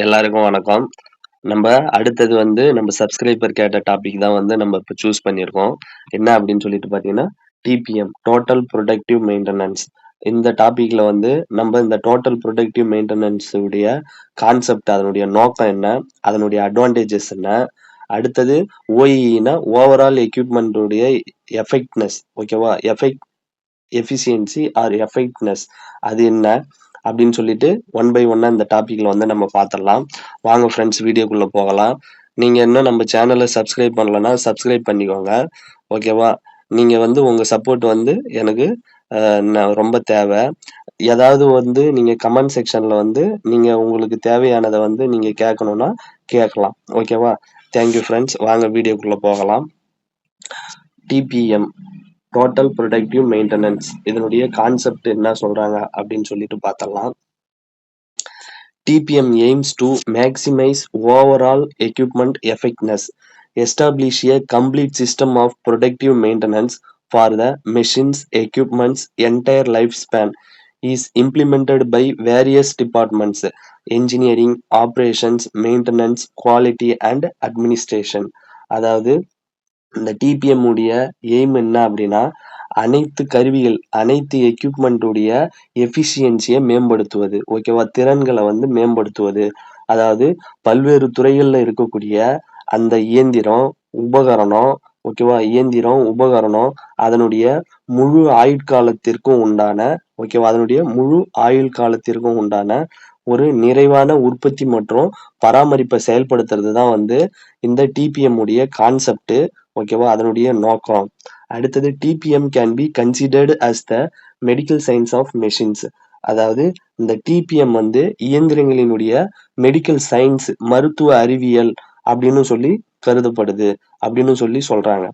எல்லாருக்கும் வணக்கம். நம்ப அடுத்தது நம்ம சப்ஸ்கிரைபர் கேட்ட டாபிக் தான் நம்ம இப்ப சூஸ் பண்ணியிருக்கோம். என்ன அப்படின்னு சொல்லிட்டு பார்த்தீங்கன்னா, டிபிஎம் டோட்டல் புரொடக்டிவ் மெயின்டனன்ஸ். இந்த டாபிக்ல நம்ம இந்த டோட்டல் புரொடக்டிவ் மெயின்டனன்ஸ் உடைய கான்செப்ட், அதனுடைய நோக்கம் என்ன? அதனுடைய அட்வான்டேஜஸ் என்ன? அடுத்தது ஓஇஇன்னா ஓவரால் எக்யூப்மென்ட் உடைய எஃபெக்ட்னஸ். ஓகேவா? எஃபிஷியன்சி ஆர் எஃபெக்ட்னஸ் அது என்ன அப்படின்னு சொல்லிட்டு ஒன் பை ஒன்னா இந்த டாபிக்ல நம்ம பார்த்துடலாம். வாங்க ஃப்ரெண்ட்ஸ், வீடியோக்குள்ள போகலாம். நீங்க இன்னும் நம்ம சேனலை சப்ஸ்கிரைப் பண்ணலன்னா சப்ஸ்கிரைப் பண்ணிக்கோங்க. ஓகேவா? நீங்க உங்க சப்போர்ட் எனக்கு ரொம்ப தேவை. ஏதாவது நீங்க கமெண்ட் செக்ஷன்ல நீங்க உங்களுக்கு தேவையானதை நீங்க கேட்கணும்னா கேட்கலாம். ஓகேவா? Thank you friends. வாங்க வீடியோக்குள்ள போகலாம். டிபிஎம் டோட்டல் ப்ரொடக்டிவ் மெயின்டெனன்ஸ் இதனுடைய கான்செப்ட் என்ன சொல்றாங்க அப்படின்னு சொல்லிட்டு பார்த்தலாம். TPM aims to maximize overall equipment effectiveness, establish a complete system of productive maintenance for the machine's equipment's entire lifespan, is implemented by various departments: engineering, operations, maintenance, quality and administration. அதாவது இந்த dBm உடைய aim என்ன அப்படின்னா, அனைத்து கருவிகள், அனைத்து equipment உடைய எஃபிஷியன்சியை மேம்படுத்துவது. ஓகேவா? திறன்களை மேம்படுத்துவது. அதாவது பல்வேறு துறைகள்ல இருக்கக்கூடிய அந்த இயந்திரம், உபகரணம், ஓகேவா? இயந்திரம், உபகரணம் அதனுடைய முழு ஆயுட்காலத்திற்கும் உண்டான, ஓகேவா? அதனுடைய முழு ஆயுள் காலத்திற்கும் உண்டான ஒரு நிறைவான உற்பத்தி மற்றும் பராமரிப்பை செயல்படுத்துறது தான் இந்த டிபிஎம் உடைய கான்செப்ட். ஓகேவா? அதனுடைய நோக்கம். அடுத்தது TPM can be considered as the medical science of machines. அதாவது இந்த டிபிஎம் இயந்திரங்களினுடைய மெடிக்கல் சயின்ஸ், மருத்துவ அறிவியல் அப்படின்னு சொல்லி கருதப்படுது அப்படின்னு சொல்லி சொல்றாங்க.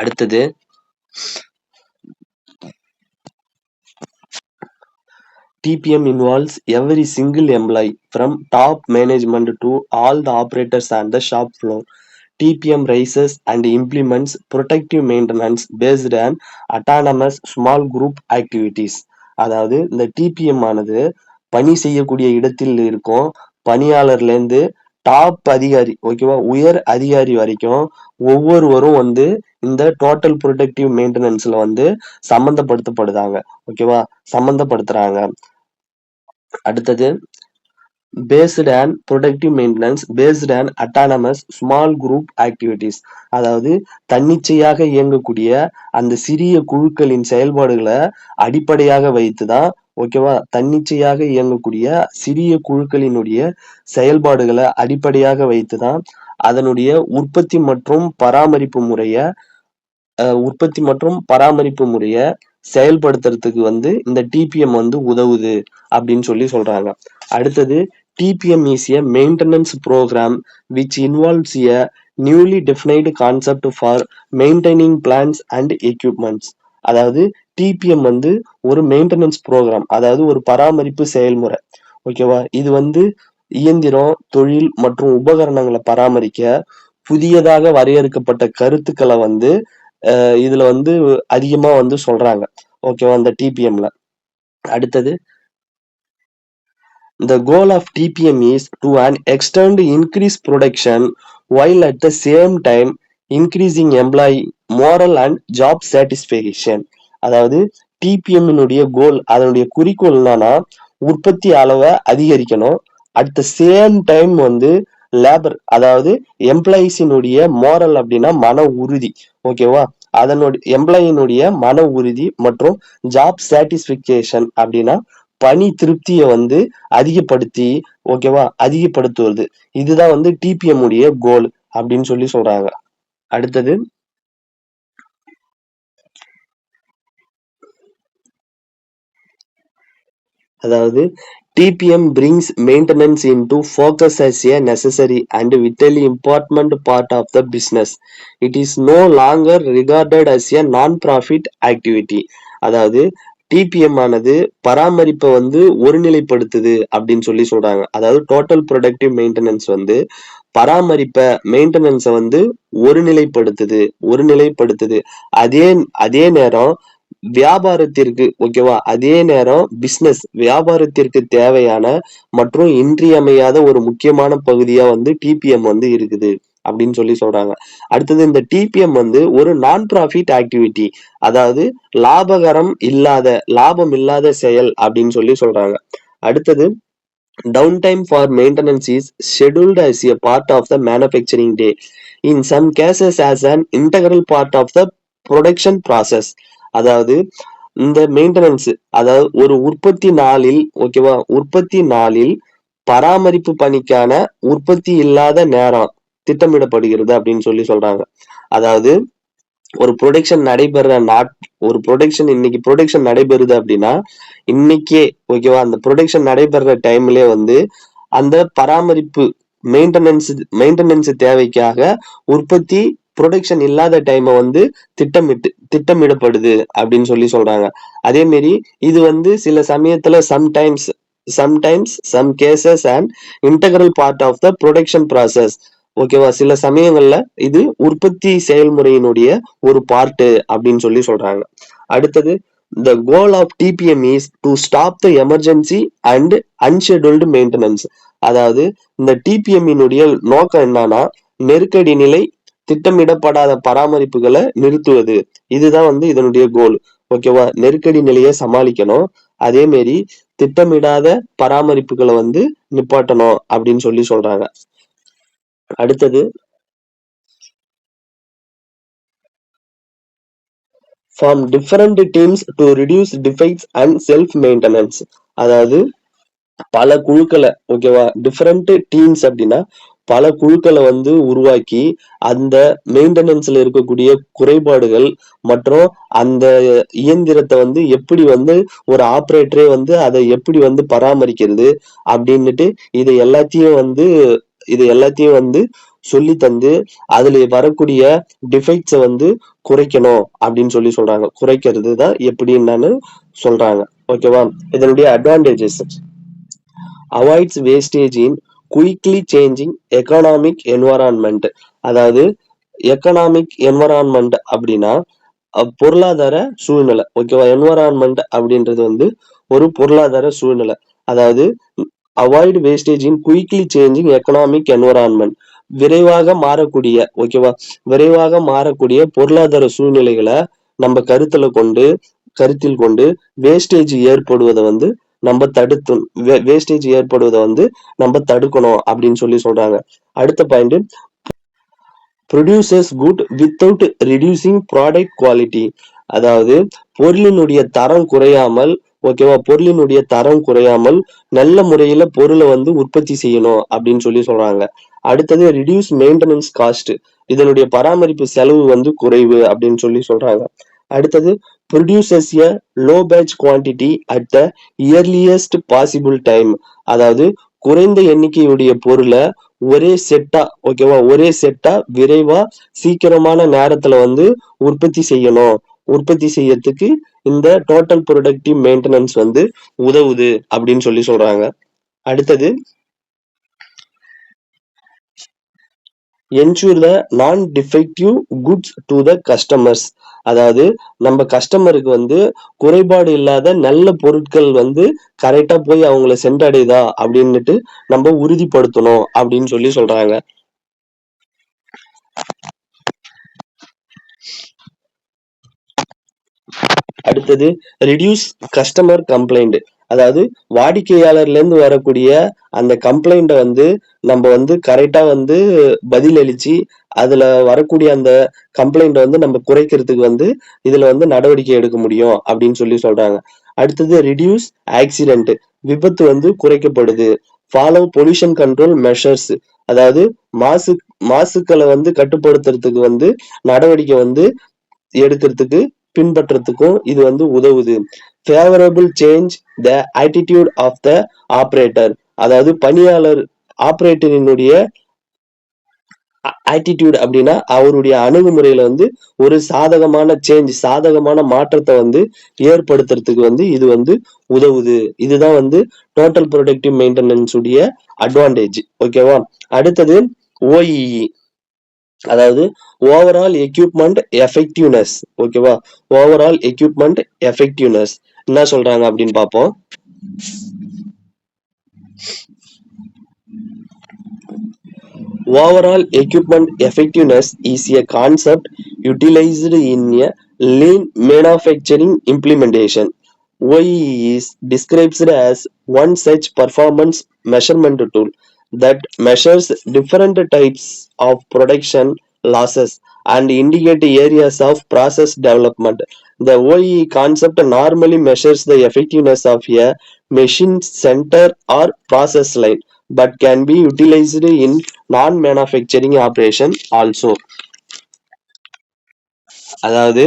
அடுத்தது TPM involves every single employee from top management to all the operators on the shop floor. TPM raises and implements protective maintenance based on autonomous small group activities. அதாவது இந்த டிபிஎம் ஆனது பணி செய்யக்கூடிய இடத்தில் இருக்கும் பணியாளர்லேருந்து டாப் அதிகாரி, ஓகேவா, உயர் அதிகாரி வரைக்கும் ஒவ்வொருவரும் இந்த டோட்டல் ப்ரொடக்டிவ் மெயின்டெனன்ஸ்ல சம்மந்தப்படுத்தப்படுதாங்க. ஓகேவா? சம்மந்தப்படுத்துறாங்க. அடுத்தது paste and productive maintenance paste and autonomous small group activities. அதாவது தன்னிச்சையாக இயங்கக்கூடிய அந்த சிறிய குழுக்களின் செயல்பாடுகளை அடிப்படையாக வைத்து தான், ஓகேவா, தன்னிச்சையாக இயங்கக்கூடிய சிறிய குழுக்களினுடைய செயல்பாடுகளை அடிப்படையாக வைத்து தான் அதனுடைய உற்பத்தி மற்றும் பராமரிப்பு முறைய செயல்படுத்துறதுக்கு இந்த டிபிஎம் உதவுது அப்படின்னு சொல்லி சொல்றாங்க. அடுத்தது TPM is a maintenance program which involves a newly defined concept for maintaining plans and equipments. அதாவது டிபிஎம் ஒரு மெயின்டெனன்ஸ் ப்ரோக்ராம், அதாவது ஒரு பராமரிப்பு செயல்முறை. ஓகேவா? இது இயந்திரம், தொழில் மற்றும் உபகரணங்களை பராமரிக்க புதியதாக வரையறுக்கப்பட்ட கருத்துக்களை இதுல அதிகமா சொல்றாங்க. ஓகேவா? இந்த டிபிஎம்ல. அடுத்தது the goal of TPM is to an extent increase production while at the same time increasing employee moral and job satisfaction. அதாவது டிபிஎம்னுடைய கோல், அதனுடைய குறிக்கோள் என்னன்னா, உற்பத்தி அளவை அதிகரிக்கணும், at the same time labour, அதாவது எம்ப்ளாயிஸினுடைய மோரல் அப்படின்னா மன உறுதி, ஓகேவா, அதனுடைய எம்ப்ளாயினுடைய மன உறுதி மற்றும் ஜாப் சாட்டிஸ்பிகேஷன் அப்படின்னா பணி திருப்தியை அதிகப்படுத்துவது. இதுதான் டிபிஎம் உடைய கோல் அப்படின்னு சொல்லி சொல்றாங்க. அடுத்தது அதாவது TPM brings maintenance into focus as a necessary and vitally important part of the business. It is no longer regarded as a non-profit activity. அதாவது டிபிஎம் ஆனது பராமரிப்பை ஒருநிலைப்படுத்துது அப்படின்னு சொல்லி சொல்றாங்க. அதாவது டோட்டல் ப்ரொடக்டிவ் மெயின்டெனன்ஸ் பராமரிப்பை, மெயின்டெனன்ஸை ஒருநிலைப்படுத்துது. அதே நேரம் வியாபாரத்திற்கு ஓகேவா, அதே நேரம் பிசினஸ் வியாபாரத்திற்கு தேவையான மற்றும் இன்றியமையாத ஒரு முக்கியமான பகுதியா வந்து டிபிஎம் வந்து இருக்குது அப்படின்னு சொல்றாங்க. அடுத்தது இந்த டிபிஎம் வந்து ஒரு நான் ப்ராஃபிட் ஆக்டிவிட்டி, அதாவது லாபம் இல்லாத செயல் அப்படின்னு சொல்றாங்க. அடுத்தது downtime for maintenance is scheduled as a part of the manufacturing day, in some cases as an integral part of the production process. அதாவது இந்த மெயின்டெனன்ஸ், அதாவது ஒரு உற்பத்தி நாளில் ஓகேவா, உற்பத்தி நாளில் பராமரிப்பு பணிக்கான உற்பத்தி இல்லாத நேரம் திட்டமிடப்படுகிறது அப்படின்னு சொல்றாங்க. அதாவது ஒரு ப்ரொடக்ஷன் நடைபெற ஒரு ப்ரொடக்ஷன் இன்னைக்கு ப்ரொடக்ஷன் நடைபெறுது அப்படின்னா இன்னைக்கே ஓகேவா, அந்த ப்ரொடக்ஷன் நடைபெற டைம்லயே வந்து அந்த பராமரிப்பு மெயின்டெனன்ஸ் தேவைக்காக உற்பத்தி ப்ரொடக்ஷன் இல்லாத டைமை வந்து திட்டமிடப்படுது அப்படின்னு சொல்றாங்க. அதே மாதிரி இது வந்து சில சமயத்துல sometimes some cases and integral part of the production process. ஓகேவா, சில சமயங்கள்ல இது உற்பத்தி செயல்முறையினுடைய ஒரு பார்ட் அப்படின்னு சொல்றாங்க. அடுத்தது the goal of TPM is to stop the emergency and unscheduled maintenance. அதாவது இந்த டிபிஎம்மினுடைய நோக்கம் என்னன்னா நெருக்கடி நிலை, திட்டமிடப்படாத பராமரிப்புகளை நிறுத்துவது. இதுதான் வந்து இதனுடைய கோல். ஓகேவா, நெருக்கடி நிலையை சமாளிக்கணும், அதே மாதிரி திட்டமிடாத பராமரிப்புகளை வந்து நிப்பாட்டணும் அப்படின்னு சொல்றாங்க. அடுத்தது form different teams to reduce defects and self maintenance. அதாவது பல குழுக்களை ஓகேவா, டிஃபரண்ட் டீம்ஸ் அப்படின்னா பல குழுக்களை வந்து உருவாக்கி அந்த மெயின்டெனன்ஸ்ல இருக்கக்கூடிய குறைபாடுகள் மற்றும் அந்த இயந்திரத்தை வந்து எப்படி வந்து ஒரு ஆப்ரேட்டரே வந்து அதை எப்படி வந்து பராமரிக்கிறது அப்படின்னுட்டு இது எல்லாத்தையும் வந்து சொல்லி தந்து அதுல வரக்கூடிய டிஃபெக்ட்ஸை வந்து குறைக்கணும் அப்படின்னு சொல்றாங்க. குறைக்கிறது தான் எப்படின்னு சொல்றாங்க. ஓகேவா, இதனுடைய அட்வான்டேஜஸ்: அவாய்ட்ஸ் வேஸ்டேஜ் இன் குயிக்லி சேஞ்சிங் எக்கனாமிக் என்வரான்மெண்ட். அதாவது எக்கனாமிக் என்வரான்மெண்ட் அப்படின்னா பொருளாதார சூழ்நிலை. ஓகேவா, என்வரான்மெண்ட் அப்படின்றது வந்து ஒரு பொருளாதார சூழ்நிலை. அதாவது அவாய்ட் வேஸ்டேஜ் இன் குயிக்லி சேஞ்சிங் எக்கனாமிக் என்வரான்மெண்ட், விரைவாக மாறக்கூடிய பொருளாதார சூழ்நிலைகளை நம்ம கருத்தில் கொண்டு வேஸ்டேஜ் ஏற்படுவதை வந்து நம்ம தடுக்கணும் அப்படின்னு சொல்றாங்க. அடுத்த point: producers good without reducing product quality. அதாவது பொருளினுடைய தரம் குறையாமல் நல்ல முறையில பொருளை வந்து உற்பத்தி செய்யணும் அப்படின்னு சொல்றாங்க. அடுத்தது ரிடியூஸ் மெயின்டெனன்ஸ் காஸ்ட், இதனுடைய பராமரிப்பு செலவு வந்து குறைவு அப்படின்னு சொல்றாங்க. அடுத்தது producers a low batch quantity at the earliest possible time. அதாவது குறைந்த எண்ணிக்கையுடைய பொருளை ஒரே செட்டா விரைவா சீக்கிரமான நேரத்துல வந்து உற்பத்தி செய்யறதுக்கு இந்த டோட்டல் ப்ரொடக்டிவ் மெயின்டெனன்ஸ் வந்து உதவுது அப்படின்னு சொல்றாங்க. அடுத்தது என்ஷூர் த நான் defective goods to the customers. அதாவது நம்ம கஸ்டமருக்கு வந்து குறைபாடு இல்லாத நல்ல பொருட்கள் வந்து கரெக்டா போய் அவங்கள சென்றடையுதா அப்படின்னுட்டு நம்ம உறுதிப்படுத்தணும் அப்படின்னு சொல்றாங்க. அடுத்தது ரிடியூஸ் கஸ்டமர் கம்ப்ளைண்ட். அதாவது வாடிக்கையாளர்ல இருந்து வரக்கூடிய அந்த கம்ப்ளைண்ட வந்து நம்ம வந்து கரெக்டா வந்து பதில் அளிச்சு அதுல வரக்கூடிய அந்த கம்ப்ளைண்ட் வந்து நம்ம குறைக்கிறதுக்கு வந்து இதுல வந்து நடவடிக்கை எடுக்க முடியும் அப்படின்னு சொல்றாங்க. அடுத்தது ரிடியூஸ் ஆக்சிடென்ட், விபத்து வந்து குறைக்கப்படுது. ஃபாலோ பொல்யூஷன் கண்ட்ரோல் மெஷர்ஸ், அதாவது மாசுக்களை வந்து கட்டுப்படுத்துறதுக்கு வந்து நடவடிக்கை வந்து எடுக்கிறதுக்கு பின்பற்றதுக்கும் இது வந்து உதவுது. Favourable change the attitude of the operator. அதாவது ஆப்ரேட்டரினுடைய ஆட்டிடியூட் அப்படின்னா அவருடைய அணுகுமுறையில வந்து ஒரு சாதகமான மாற்றத்தை வந்து ஏற்படுத்துறதுக்கு வந்து இது வந்து உதவுது. இதுதான் வந்து டோட்டல் ப்ரொடக்டிவ் மெயின்டெனன்ஸ் உடைய அட்வான்டேஜ். ஓகேவா, அடுத்தது ஓஇஇ. அதாவது ஓவரால் எக்யூப்மெண்ட் எஃபெக்டிவ்னஸ். ஓகேவா? ஓவரால் எக்யூப்மெண்ட் எஃபெக்டிவ்னஸ் என்ன சொல்றாங்க அப்படின்னு பார்ப்போம். Overall equipment effectiveness is a concept utilized in a lean manufacturing implementation. OEE is described as one such performance measurement tool that measures different types of production losses and indicate areas of process development. The OEE concept normally measures the effectiveness of a machine center or process line but can be utilized in non-manufacturing operation also. அதாவது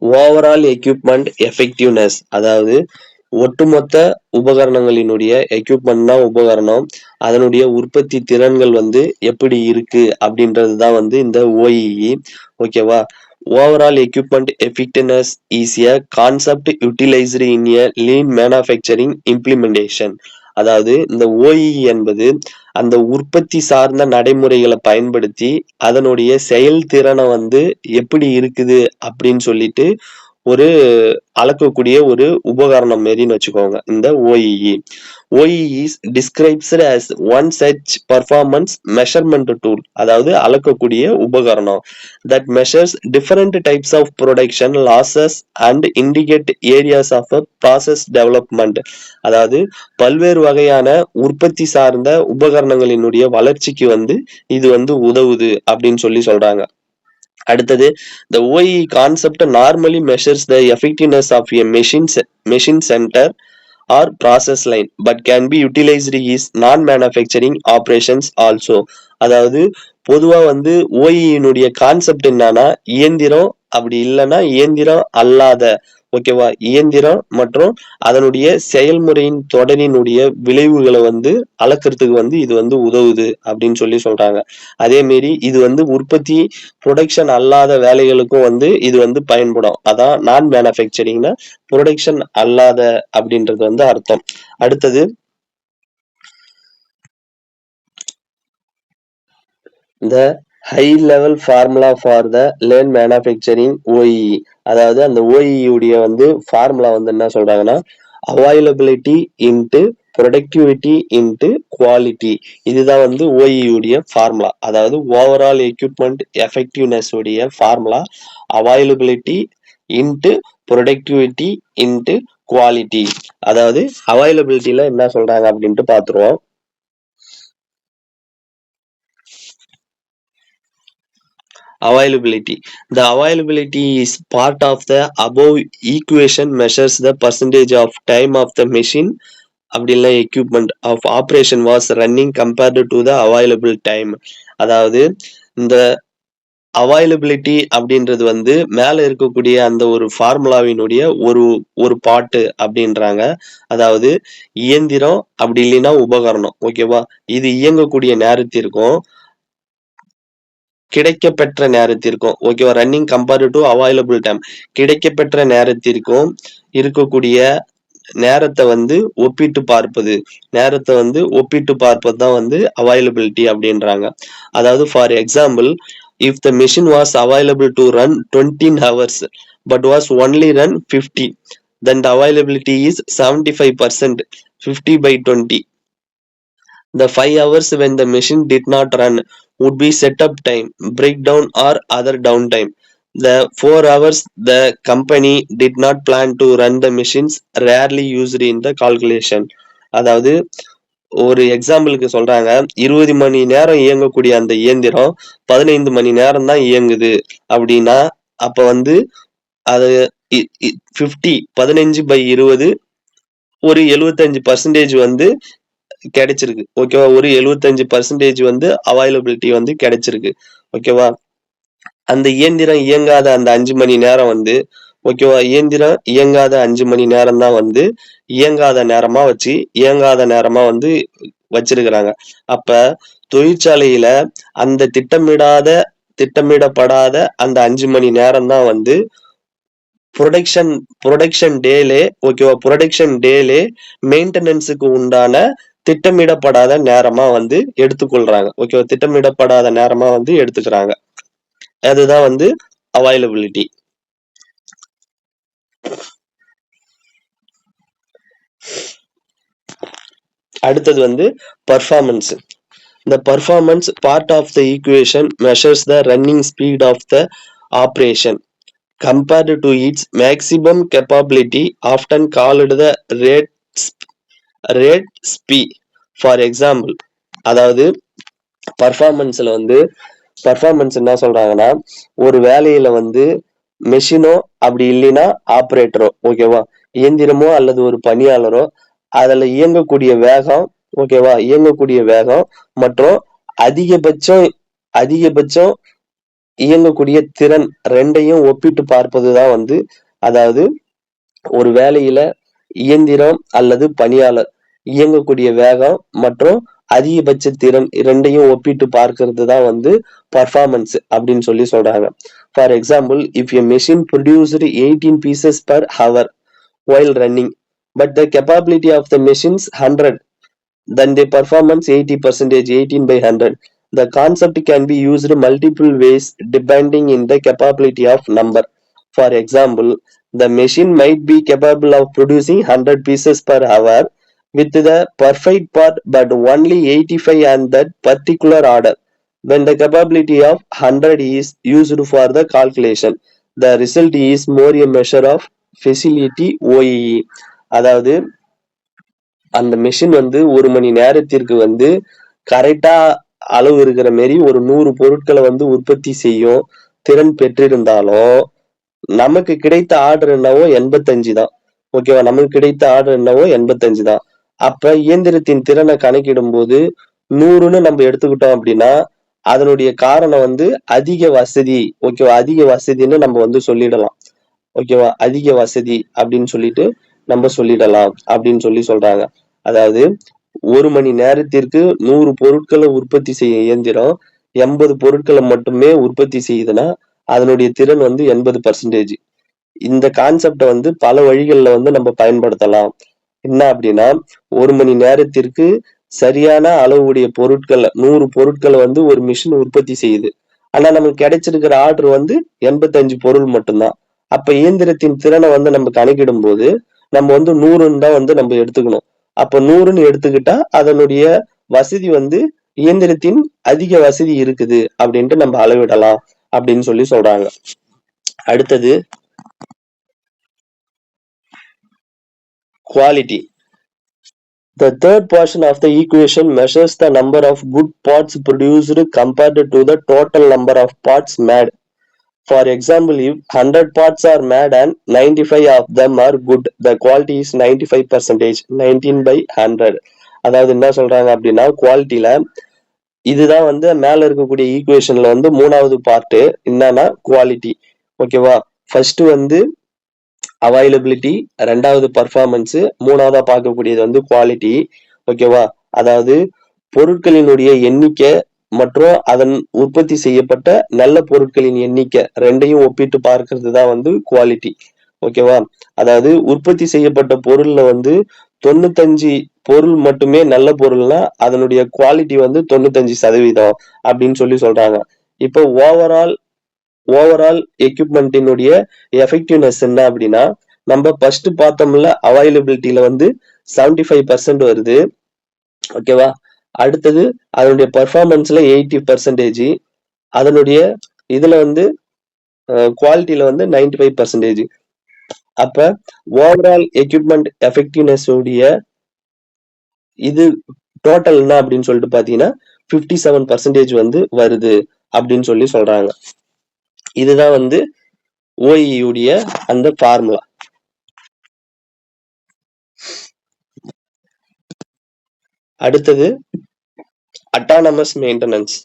overall equipment effectiveness, அதாவது ஒட்டுமொத்த உபகரணங்களினுடைய எக்யூப்மெண்ட்னா உபகரணம், அதனுடைய உற்பத்தி திறன்கள் வந்து எப்படி இருக்கு அப்படின்றது தான் வந்து இந்த ஓஇஇ. ஓகேவா? Overall equipment effectiveness is a concept utilised in a lean manufacturing implementation. அதாவது இந்த ஓஇஇ என்பது அந்த உற்பத்தி சார்ந்த நடைமுறைகளை பயன்படுத்தி அதனுடைய செயல்திறனை வந்து எப்படி இருக்குது அப்படின்னு சொல்லிட்டு ஒரு அளக்கக்கூடிய ஒரு உபகரணம் மாரின்னு வச்சுக்கோங்க இந்த OEE. OEE டிஸ்கிரைப்ஸ்டு as one such performance measurement tool, அதாவது அளக்கக்கூடிய உபகரணம் that measures different types of production losses and indicate areas of a process development. அதாவது பல்வேறு வகையான உற்பத்தி சார்ந்த உபகரணங்களினுடைய வளர்ச்சிக்கு வந்து இது வந்து உதவுது அப்படின்னு சொல்லி சொல்றாங்க. அடுத்தது the OEE concept normally measures the effectiveness of a machine center or process line but can be utilized is non-manufacturing operations also. அதாவது பொதுவா வந்து ஓஇனுடைய கான்செப்ட் என்னன்னா இயந்திரம், அப்படி இல்லைன்னா இயந்திரம் அல்லாத, ஓகேவா, இயந்திரம் மற்றும் அதனுடைய செயல்முறையின் தொடரினுடைய விளைவுகளை வந்து அளக்கிறதுக்கு வந்து இது வந்து உதவுது அப்படின்னு சொல்லி சொல்றாங்க. அதே மாரி இது வந்து உற்பத்தி ப்ரொடக்ஷன் அல்லாத வேலைகளுக்கும் வந்து இது வந்து பயன்படும். அதான் நான் மேனுஃபேக்சரிங்னா ப்ரொடக்ஷன் அல்லாத அப்படின்றது வந்து அர்த்தம். அடுத்தது இந்த high level formula for the lean manufacturing OEE. அதாவது அந்த ஓஇஇ உடைய வந்து ஃபார்முலா வந்து என்ன சொல்றாங்கன்னா availability into productivity into quality. இதுதான் வந்து ஓஇஇ உடைய ஃபார்முலா. அதாவது ஓவரால் எக்யூப்மெண்ட் எஃபெக்டிவ்னஸ் உடைய formula availability into productivity into quality. அதாவது அவைலபிலிட்டியில என்ன சொல்றாங்க அப்படின்ட்டு பார்த்துருவோம். Availability. The availability is part of the above equation measures the percentage of time of the machine அப்படின்னா equipment of operation was running compared to the available time. அதாவது இந்த availability அப்படின்றது வந்து மேல இருக்கக்கூடிய அந்த ஒரு ஃபார்முலாவினுடைய ஒரு ஒரு பாட்டு அப்படின்றாங்க. அதாவது இயந்திரம் அப்படி இல்லைன்னா உபகரணம், ஓகேவா, இது இயங்கக்கூடிய நேரத்திற்கும் கிடைக்கப்பெற்ற நேரத்திற்கும், ஓகேவா, running compared to available time, கிடைக்கப்பெற்ற நேரத்திற்கும் இருக்கக்கூடிய நேரத்தை வந்து ஒப்பிட்டு பார்ப்பது, நேரத்தை வந்து ஒப்பிட்டு பார்ப்பது தான் வந்து அவைலபிலிட்டி அப்படின்றாங்க. அதாவது for example, if the machine was available to run 20 hours but was only run 50, then the availability is 75%. 50 by 20. The 5 hours when the machine did not run would be setup time, breakdown or other downtime. The 4 hours the company did not plan to run the machines rarely used in the calculation. அதாவது ஒரு எக்ஸாம்பிளுக்கு சொல்றாங்க, 20 மணி நேரம் இயங்கக்கூடிய அந்த இயந்திரம் 15 மணி நேரம் தான் இயங்குது அப்படின்னா அப்ப வந்து அது 15 by 20 ஒரு 75% வந்து கிடைச்சிருக்கு. ஓகேவா? ஒரு 75% வந்து அவைலபிலிட்டி வந்து கிடைச்சிருக்கு. ஓகேவா? அந்த இயந்திரம் இயங்காத அந்த 5 மணி நேரம் வந்து ஓகேவா? இயந்திரம் இயங்காத 5 மணி நேரம் தான் வந்து இயங்காத நேரமா வச்சு, இயங்காத நேரமா வந்து வச்சிருக்கிறாங்க. அப்ப தொழிற்சாலையில அந்த திட்டமிடப்படாத அந்த 5 மணி நேரம் தான் வந்து புரொடக்ஷன் புரொடக்ஷன் டேலே ஓகேவா? புரொடக்ஷன் டேலே மெயின்டனன்ஸுக்கு உண்டான திட்டமிடப்படாத நேரமா வந்து எடுத்துக்கொள்றாங்க. ஓகேவா? திட்டமிடப்படாத நேரமா வந்து எடுத்துக்கிறாங்க. அதுதான் வந்து அவைலபிலிட்டி. அடுத்தது வந்து performance. The performance part of the equation measures the running speed of the operation compared to its maximum capability, often called the rate speed. For example, அதாவது பர்ஃபார்மன்ஸ்ல வந்து பர்ஃபார்மன்ஸ் என்ன சொல்றாங்கன்னா, ஒரு வேலையில வந்து மெஷினோ அப்படி இல்லைன்னா ஆப்ரேட்டரோ ஓகேவா? இயந்திரமோ அல்லது ஒரு பணியாளரோ அதுல இயங்கக்கூடிய வேகம் ஓகேவா? இயங்கக்கூடிய வேகம் மற்றும் அதிகபட்சம் அதிகபட்சம் இயங்கக்கூடிய திறன் 2யும் ஒப்பிட்டு பார்ப்பதுதான் வந்து அதாவது ஒரு வேலையில இயந்திரம் அல்லது பணியாளர் இயங்கக்கூடிய வேகம் மற்றும் அதிகபட்ச திறன் 2யும் ஒப்பிட்டு பார்க்கிறது தான் வந்து பர்ஃபார்மன்ஸ் அப்படின்னு சொல்லி சொல்றாங்க. For example, if a machine produced 18 pieces per hour while running, but the capability of the machines 100, then the performance 80%, 18 by 100. The concept can be used multiple ways depending in the capability of number. For example, the machine might be capable of producing 100 pieces per hour with the perfect part but only 85 on that particular order. When the capability of 100 is used for the calculation, the result is more a measure of facility OEE. அதாவது அந்த machine வந்து ஒரு மணி நேரத்திற்கு வந்து கரெக்டா அளவு இருக்கிற மாரி ஒரு 100 பொருட்களை வந்து உற்பத்தி செய்யும் திறன் பெற்றிருந்தாலும் நமக்கு கிடைத்த ஆர்டர் என்னவோ 85 தான். ஓகேவா? நமக்கு கிடைத்த ஆர்டர் என்னவோ 85 தான். அப்ப இயந்திரத்தின் திறனை கணக்கிடும் போது 100ன்னு நம்ம எடுத்துக்கிட்டோம் அப்படின்னா அதனுடைய காரணம் வந்து அதிக வசதி. ஓகேவா? அதிக வசதின்னு நம்ம வந்து சொல்லிடலாம். ஓகேவா? அதிக வசதி அப்படின்னு சொல்லிட்டு நம்ம சொல்லிடலாம் அப்படின்னு சொல்லி சொல்றாங்க. அதாவது ஒரு மணி நேரத்திற்கு 100 பொருட்களை உற்பத்தி செய்யும் இயந்திரம் 80 பொருட்களை மட்டுமே உற்பத்தி செய்யுதுன்னா அதனுடைய திறன் வந்து 80%. இந்த கான்செப்டை வந்து பல வழிகளில் வந்து நம்ம பயன்படுத்தலாம். என்ன அப்படின்னா, ஒரு மணி நேரத்திற்கு சரியான அளவுடைய பொருட்களை 100 பொருட்களை வந்து ஒரு மிஷின் உற்பத்தி செய்யுது. ஆனா நமக்கு கிடைச்சிருக்கிற ஆர்டர் வந்து 85 பொருள் மட்டும்தான். அப்ப இயந்திரத்தின் திறனை வந்து நம்ம கணக்கிடும் போது நம்ம வந்து 100ன்னு தான் வந்து நம்ம எடுத்துக்கணும். அப்ப 100ன்னு எடுத்துக்கிட்டா அதனுடைய வசதி வந்து இயந்திரத்தின் அதிக வசதி இருக்குது அப்படின்ட்டு நம்ம அளவிடலாம் அப்படின்னு சொல்லி சொல்றாங்க. அடுத்தது quality. The third portion of the equation measures the number of good parts produced compared to the total number of parts made. For example, if 100 parts are made and 95 of them are good, the quality is 95%, 19 by 100. அதாவது என்ன சொல்றாங்க அப்படின்னா, குவாலிட்டியில இதுதான் வந்து மேல இருக்கக்கூடிய ஈக்குவேஷன்ல வந்து 3வது பார்ட் என்னன்னா குவாலிட்டி. ஓகேவா? ஃபர்ஸ்ட் வந்து அவைலபிலிட்டி, 2வது பர்ஃபார்மன்ஸ், 3வதா பார்க்கக்கூடியது வந்து குவாலிட்டி. ஓகேவா? அதாவது பொருட்களினுடைய எண்ணிக்கை மற்றும் அதன் உற்பத்தி செய்யப்பட்ட நல்ல பொருட்களின் எண்ணிக்கை 2யும் ஒப்பிட்டு பார்க்கிறது தான் வந்து குவாலிட்டி. ஓகேவா? அதாவது உற்பத்தி செய்யப்பட்ட பொருள்ல வந்து 95 பொருள் மட்டுமே நல்ல பொருள்னா அதனுடைய குவாலிட்டி வந்து 95% அப்படின்னு சொல்லி சொல்றாங்க. இப்போ ஓவரால் எக்யூப்மெண்ட்டினுடைய எஃபெக்டிவ்னஸ் என்ன அப்படின்னா, நம்ம ஃபர்ஸ்ட் பார்த்தோம்ல அவைலபிலிட்டியில வந்து 75% வருது. ஓகேவா? அடுத்தது அதனுடைய பெர்ஃபார்மன்ஸ்ல 80%, அதனுடைய இதுல வந்து குவாலிட்டியில வந்து 95%. அப்ப ஓவரால் எக்யூப்மெண்ட் எஃபெக்டிவ்னஸ் உடைய இது டோட்டல் என்ன அப்படின்னு சொல்லிட்டு பாத்தீங்கன்னா 57% வந்து வருது அப்படின்னு சொல்லி சொல்றாங்க. இதுதான் வந்து ஓஇ உடைய அந்த ஃபார்முலா. அடுத்தது autonomous maintenance.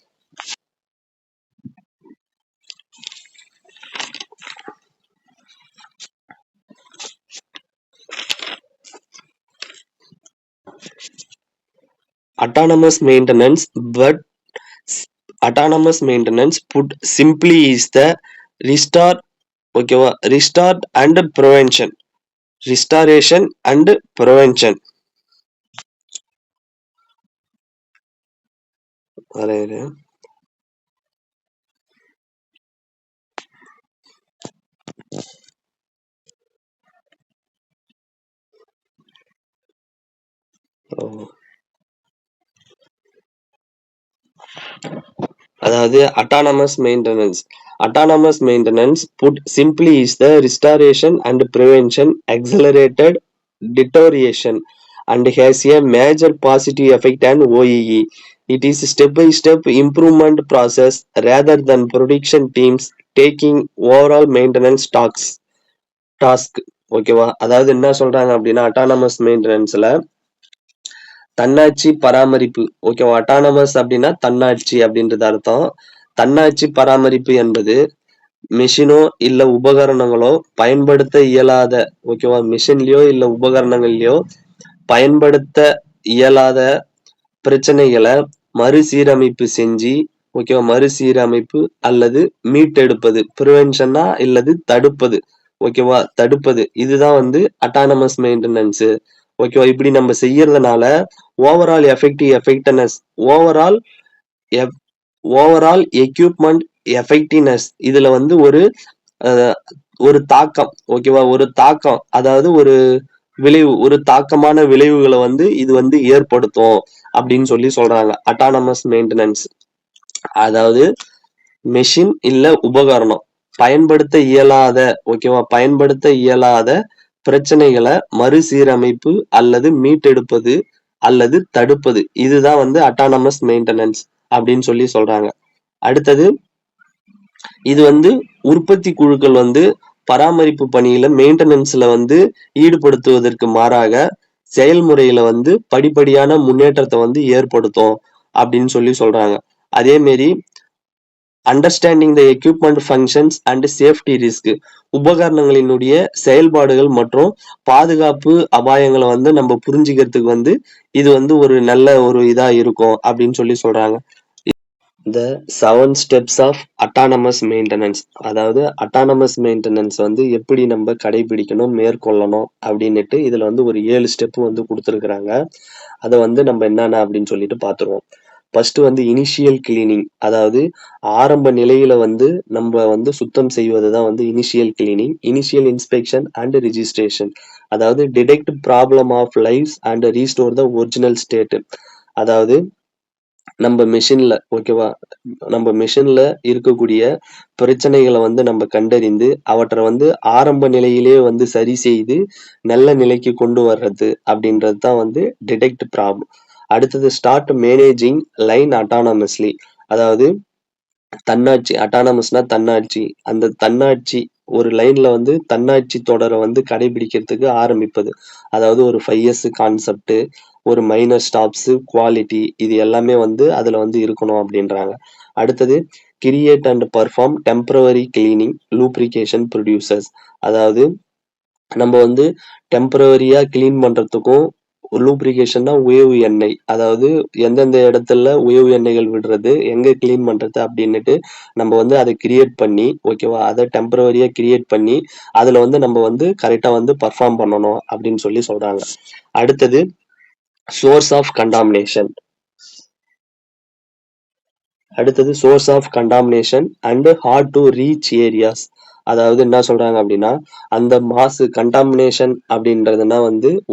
Autonomous maintenance, but autonomous maintenance put simply is the restore, ஓகேவா, restart and prevention, restoration and prevention. அதாவது autonomous maintenance. Autonomous maintenance, put simply, is the restoration and prevention accelerated deterioration and has a major positive effect on OEE. It is step-by-step improvement process rather than production teams taking overall maintenance task. ஓகேவா, அதாவது என்ன சொல்றாங்க அப்படின்னா autonomous மெயின்டெனன்ஸ்ல தன்னாட்சி பராமரிப்பு. ஓகேவா, autonomous அப்படின்னா தன்னாட்சி அப்படின்றது அர்த்தம். தன்னாட்சி பராமரிப்பு என்பது மிஷினோ இல்ல உபகரணங்களோ பயன்படுத்த இயலாத, ஓகேவா, மிஷின்லயோ இல்ல உபகரணங்கள்லயோ பயன்படுத்த இயலாத பிரச்சனைகளை மறுசீரமைப்பு செஞ்சு, ஓகேவா, மறுசீரமைப்பு அல்லது மீட்டெடுப்பது, ப்ரிவென்ஷனா இல்லது தடுப்பது, ஓகேவா, தடுப்பது. இதுதான் அட்டானமஸ் மெயின்டெனன்ஸ். ஓகேவா, இப்படி நம்ம செய்யறதுனால overall effectiveness, overall equipment effectiveness, இதுல ஒரு ஒரு தாக்கம், ஓகேவா, ஒரு தாக்கம், அதாவது ஒரு விளைவு, ஒரு தாக்கமான விளைவுகளை இது ஏற்படுத்தும் அப்படின்னு சொல்றாங்க அட்டானமஸ் மெயின்டெனன்ஸ். அதாவது மெஷின் இல்ல உபகரணம் பயன்படுத்த இயலாத, ஓகேவா, பயன்படுத்த இயலாத பிரச்சனைகளை மறுசீரமைப்பு அல்லது மீட்டெடுப்பது அல்லது தடுப்பது. இதுதான் அட்டானமஸ் மெயின்டெனன்ஸ் அப்படின்னு சொல்றாங்க. அடுத்தது, இது உற்பத்தி குழுக்கள் பராமரிப்பு பணியில மெயின்டெனன்ஸ்ல ஈடுபடுத்துவதற்கு மாறாக செயல்முறையில படிப்படியான முன்னேற்றத்தை ஏற்படுத்தும் அப்படின்னு சொல்றாங்க. அதே மாதிரி understanding the equipment functions and safety risk, உபகரணங்களினுடைய செயல்பாடுகள் மற்றும் பாதுகாப்பு அபாயங்களை நம்ம புரிஞ்சுக்கிறதுக்கு இது ஒரு நல்ல ஒரு இதா இருக்கும் அப்படின்னு சொல்றாங்க. த 7 ஸ்டெப்ஸ் ஆஃப் அட்டானமஸ் மெயின்டெனன்ஸ், அதாவது அட்டானமஸ் மெயின்டெனன்ஸ் எப்படி நம்ம கடைபிடிக்கணும், மேற்கொள்ளணும் அப்படின்னுட்டு இதுல ஒரு 7 ஸ்டெப் கொடுத்துருக்குறாங்க. அதை நம்ம என்னென்ன அப்படின்னு சொல்லிட்டு பார்த்துருவோம். ஃபர்ஸ்ட் இனிஷியல் கிளீனிங், அதாவது ஆரம்ப நிலையில நம்ம சுத்தம் செய்வது தான் initial cleaning. Initial inspection and registration, அதாவது detect problem of lives and restore the original state. அதாவது நம்ம மெஷின்ல, ஓகேவா, நம்ம மெஷின்ல இருக்கக்கூடிய பிரச்சனைகளை நம்ம கண்டறிந்து அவற்றை ஆரம்ப நிலையிலேயே சரி செய்து நல்ல நிலைக்கு கொண்டு வர்றது அப்படின்றது தான் டிடெக்ட் ப்ராப்ளம். அடுத்தது, ஸ்டார்ட் மேனேஜிங் லைன் அட்டானமஸ்லி, அதாவது தன்னாட்சி, அட்டானமஸ்னா தன்னாட்சி, அந்த தன்னாட்சி ஒரு லைன்ல தன்னாட்சி தொடரை கடைபிடிக்கிறதுக்கு ஆரம்பிப்பது. அதாவது ஒரு 5S கான்செப்ட், ஒரு மைனர் ஸ்டாப்ஸ், குவாலிட்டி, இது எல்லாமே அதுல இருக்கணும் அப்படின்றாங்க. அடுத்தது, create and perform temporary cleaning lubrication producers, அதாவது நம்ம டெம்பரவரியா கிளீன் பண்றதுக்கும், லூப்ரிகேஷன்னா உயவு எண்ணெய், அதாவது எந்தெந்த இடத்துல உயவு எண்ணெய்கள் விடுறது, எங்க கிளீன் பண்றது அப்படின்னுட்டு நம்ம அதை கிரியேட் பண்ணி, ஓகேவா, அதை டெம்பரவரியா கிரியேட் பண்ணி அதுல நம்ம கரெக்டா பர்ஃபார்ம் பண்ணணும் அப்படின்னு சொல்றாங்க. அடுத்தது, சோர்ஸ் ஆஃப் கண்டாமினேஷன். அடுத்தது, source of contamination and hard to reach areas, அதாவது என்ன சொல்றாங்க அப்படின்னா அந்த மாசு, கண்டாமினேஷன் அப்படின்றதுனா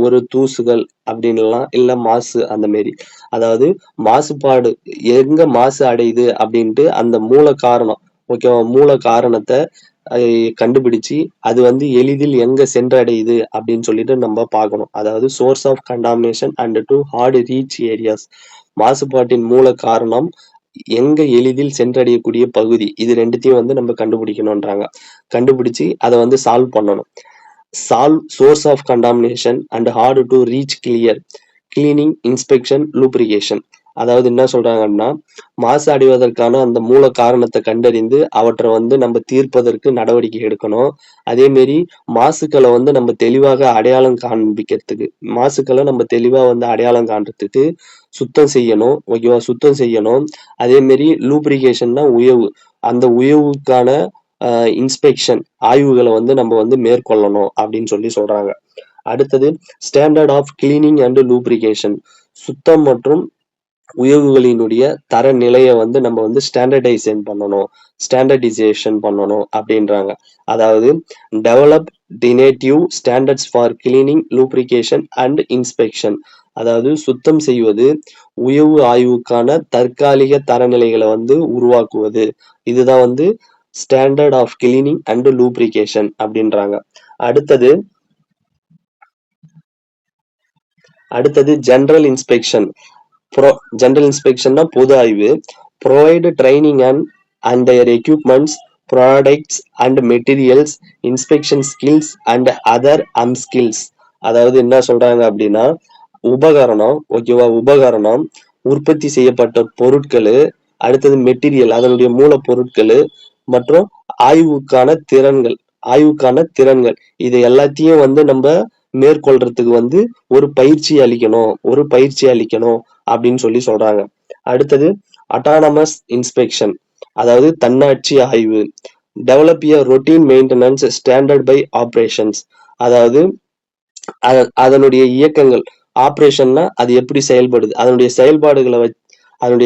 ஒரு தூசுகள் அப்படின்லாம் இல்ல மாசு அந்த மாரி, அதாவது மாசுபாடு எங்க மாசு அடையுது அப்படின்ட்டு அந்த மூல காரணம், ஓகேவா, மூல காரணத்தை கண்டுபிடிச்சு அது எளிதில் எங்க சென்றடையுது அப்படின்னு சொல்லிட்டு நம்ம பார்க்கணும். அதாவது source of contamination and to hard reach areas, மாசுபாட்டின் மூல காரணம் எங்க எளிதில் சென்றடையக்கூடிய பகுதி, இது ரெண்டுத்தையும் நம்ம கண்டுபிடிக்கணும்ன்றாங்க. கண்டுபிடிச்சு அதை சால்வ் பண்ணணும். Solve source of contamination and hard to reach clear, cleaning, inspection, lubrication. அதாவது என்ன சொல்றாங்கன்னா, மாசு அடைவதற்கான அந்த மூல காரணத்த கண்டறிந்து, அவற்ற வந்து நம்ம தீர்ப்பதற்கு நடவடிக்கை எடுக்கணும். அதே மாரி மாசுக்கள வந்து நம்ம தெளிவாக அடையாளம் காண்பிக்கிறதுக்கு, மாசுக்கள நம்ம தெளிவா வந்து அடையாளம் காண்றதுக்கு சுத்தம் செய்யணும். ஓகேவா? சுத்தம் செய்யணும். அதே மாரி லூப்ரிகேஷன்னா உயவு. அந்த உயவுக்கான அ இன்ஸ்பெக்ஷன் ஆய்வுகள வந்து நம்ம வந்து மேற்கொள்ளணும் அப்படின்னு சொல்றாங்க. அடுத்தது standard of cleaning and lubrication. சுத்தம் மற்றும் உயவுகளினுடைய தரநிலைய வந்து நம்ம வந்து ஸ்டாண்டர்டைசேஷன் பண்ணணும் அப்படின்றாங்க. அதாவது develop tentative standards for cleaning, lubrication and inspection. அதாவது சுத்தம் செய்வது, உயவு ஆய்வுக்கான தற்காலிக தரநிலைகளை வந்து உருவாக்குவது. இதுதான் வந்து standard of cleaning and lubrication அப்படின்றாங்க. அடுத்தது அடுத்தது ஜெனரல் இன்ஸ்பெக்ஷன். ஜெனரல் இன்ஸ்பெக்ஷன்னா பொது ஆய்வு. Provide training and their equipments, products and materials, inspection skills and other skills. அதாவது என்ன சொல்றாங்க அப்படின்னா, உபகரணம், ஓகேவா? உபகரணம், உற்பத்தி செய்யப்பட்ட பொருட்களு, அடுத்தது மெட்டீரியல் அதனுடைய மூலப்பொருட்களு, மற்றும் ஆய்வுக்கான திறன்கள் ஆய்வுக்கான திறன்கள். இது எல்லாத்தையும் வந்து நம்ம மேற்கொள்றதுக்கு வந்து ஒரு பயிற்சி அளிக்கணும் அப்படின்னு சொல்றாங்க. அடுத்தது அட்டானமஸ் இன்ஸ்பெக்ஷன். அதாவது தன்னாட்சி ஆய்வு. Develop a routine maintenance standard by operations. அதாவது அதனுடைய இயக்கங்கள், ஆப்ரேஷன்னா அது எப்படி செயல்படுது, அதனுடைய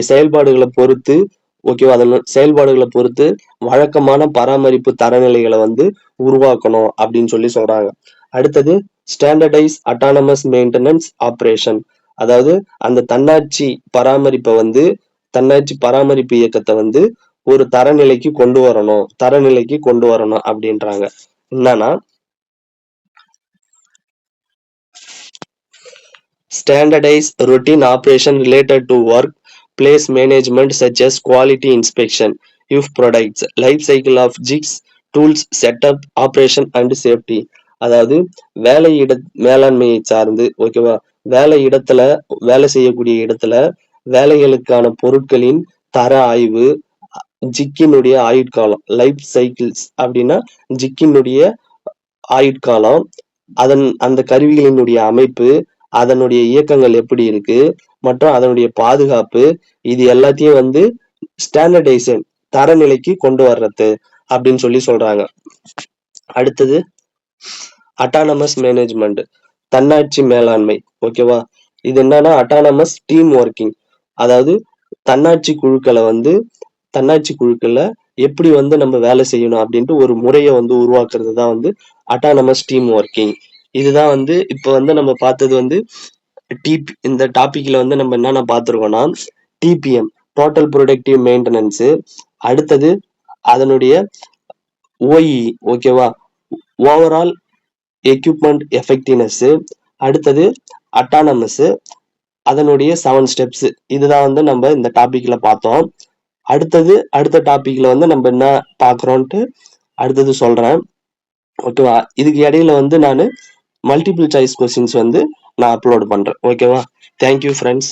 செயல்பாடுகளை பொறுத்து, ஓகேவா? அதன் செயல்பாடுகளை பொறுத்து வழக்கமான பராமரிப்பு தரநிலைகளை வந்து உருவாக்கணும் அப்படின்னு சொல்றாங்க. அடுத்தது ஸ்டாண்டர்டைஸ் அட்டானமஸ் மெயின்டெனன்ஸ் ஆப்ரேஷன். அதாவது அந்த தன்னாட்சி பராமரிப்பு இயக்கத்தை வந்து ஒரு தரநிலைக்கு கொண்டு வரணும் அப்படின்றாங்க. என்னன்னா, standardize routine operation related to work place management such as quality inspection if products life cycle of jigs tools setup operation and safety. அதாவது வேலையிட மேலாண்மையை சார்ந்து, ஓகேவா? வேலை செய்யக்கூடிய இடத்துல வேலைகளுக்கான பொருட்களின் தர ஆய்வு, ஜிக்கினுடைய ஆயுட்காலம், லைஃப் சைக்கிள்ஸ் அப்படின்னா ஜிக்கினுடைய ஆயுட்காலம், அந்த கருவிகளினுடைய அமைப்பு, அதனுடைய இயக்கங்கள் எப்படி இருக்கு, மற்றும் அதனுடைய பாதுகாப்பு, இது எல்லாத்தையும் வந்து ஸ்டாண்டர்டைசேஷன் தரநிலைக்கு கொண்டு வர்றது அப்படின்னு சொல்றாங்க. அடுத்தது அட்டானமஸ் மேனேஜ்மெண்ட், தன்னாட்சி மேலாண்மை. ஓகேவா? இது என்னன்னா அட்டானமஸ் டீம் ஒர்க்கிங். அதாவது தன்னாட்சி குழுக்களை எப்படி வந்து நம்ம வேலை செய்யணும் அப்படின்ட்டு ஒரு முறையை வந்து உருவாக்குறது தான் வந்து அட்டானமஸ் டீம் ஒர்க்கிங். இதுதான் வந்து இப்போ வந்து நம்ம பார்த்தது வந்து இந்த டாபிக்ல வந்து நம்ம என்னென்ன பார்த்துருக்கோம்னா, டிபிஎம், டோட்டல் ப்ரொடக்டிவ் மெயின்டெனன்ஸ். அடுத்தது அதனுடைய ஓஇ, ஓகேவா? Overall equipment effectiveness. அடுத்தது அட்டானமஸ், அதனுடைய 7 ஸ்டெப்ஸ். இதுதான் வந்து நம்ம இந்த டாபிக்ல பார்த்தோம். அடுத்த டாபிக்ல வந்து நம்ம என்ன பார்க்குறோன்ட்டு அடுத்தது சொல்றேன். ஓகேவா? இதுக்கு இடையில வந்து நான் மல்டிபிள் சாய்ஸ் கொஸ்டின்ஸ் வந்து நான் அப்லோட் பண்றேன். ஓகேவா? Thank you friends.